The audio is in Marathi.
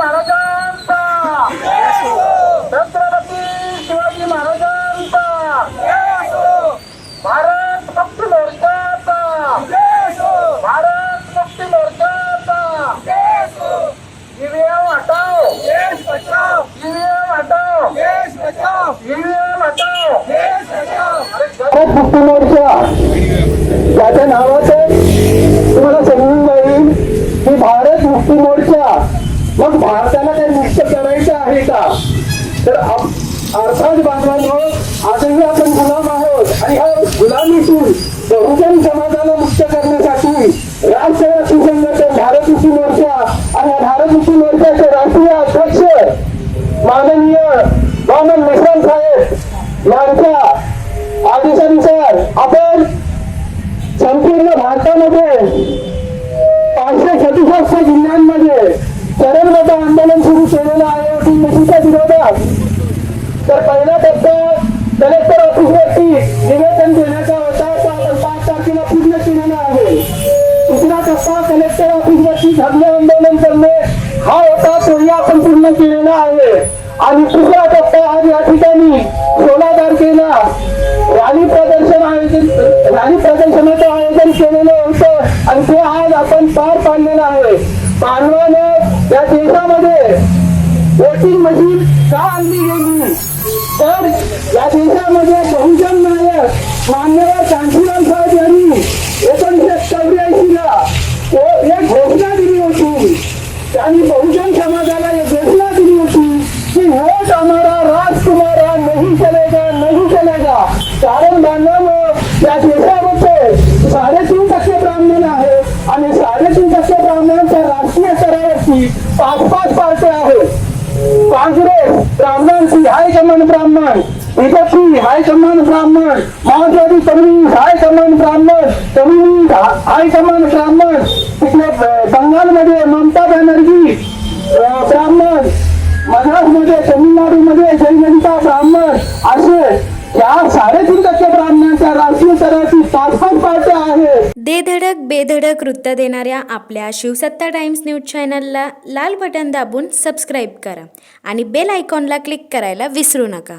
महाराजांचा, छत्रपती शिवाजी महाराजांचा, भारत मुक्ती मोर्चाचा, भारत मुक्ती मोर्चाचा, ईव्हीएम हटाओ, ईव्हीएम हटाओ, ईव्हीएम हटाओ, भारत मुक्ती मोर्चा याच्या नावाचं तुम्हाला समजून जाईल की भारत मुक्ती मोर्चा मग भारताला काही मुक्त करायचं आहे का? तर अर्थात बांधवांनो, आजही आपण गुलाम आहोत आणि ह्या गुलामीतून बहुजन समाजाला मुक्त करण्यासाठी राष्ट्रवादी संघटन भारत मुक्ती मोर्चा आणि भारत मुक्ती मोर्चाचे राष्ट्रीय अध्यक्ष माननीय वामन मिश्रा साहेब यांच्या आदेशानुसार आपण संपूर्ण भारतामध्ये 567 जिल्ह्यांमध्ये चरणबद्ध आंदोलन सुरू केलेलं आहे अतिमशीच्या विरोधात. तर पहिला टप्पा कलेक्टर ऑफिसवरती निवेदन देण्याचा होता, तो आपण 5 तारखेला पूर्ण केलेला आहे. दुसरा टप्पा कलेक्टर ऑफिसवरती धरणे आंदोलन करणे हा होता, तोही आपण पूर्ण केलेला आहे. आणि तिसरा टप्पा आज या ठिकाणी 16 तारखेला रॅली प्रदर्शनाचं आयोजन केलेलं होतं आणि ते आज आपण पार पाडलेलं आहे. बांधवानं या देशामध्ये वोटिंग मशीन का आणली गेली? तर या देशामध्ये बहुजन नायक मान्यवर कांशीराम साहेब यांनी 1984 ला एक घोषणा दिली होती. त्यांनी बहुजन समाजाला एक घोषणा दिली होती की वोट हमारा, राज तुम्हारा, नहीं चलेगा, नहीं चलेगा. कारण बांधवांनो, या देशामध्ये 3.5% ब्राह्मण आहे आणि 3.5% ब्राह्मणांच्या राष्ट्रीय स्तरावरती 5 पार्ट्या आहेत. काँग्रेस ब्राह्मणांची हायकमान ब्राह्मण, बीजेपी हायकमान ब्राह्मण, माओवादी कम्युनिस्ट हायकमान ब्राह्मण, कम्युनिस्ट हायकमान ब्राह्मण, तिकडे बंगालमध्ये ममता बॅनर्जी ब्राह्मण, महाराष्ट्रमध्ये तमिळनाडूमध्ये जय जनता ब्राह्मण, असे या 3.5% ब्राह्मणांच्या राष्ट्रीय स्तराची 5 पार्ट्या आहेत. देधडक बेधडक वृत्त देणाऱ्या आपल्या शिवसत्ता टाइम्स न्यूज चॅनलला लाल बटन दाबून सबस्क्राईब करा आणि बेल आयकॉनला क्लिक करायला विसरू नका.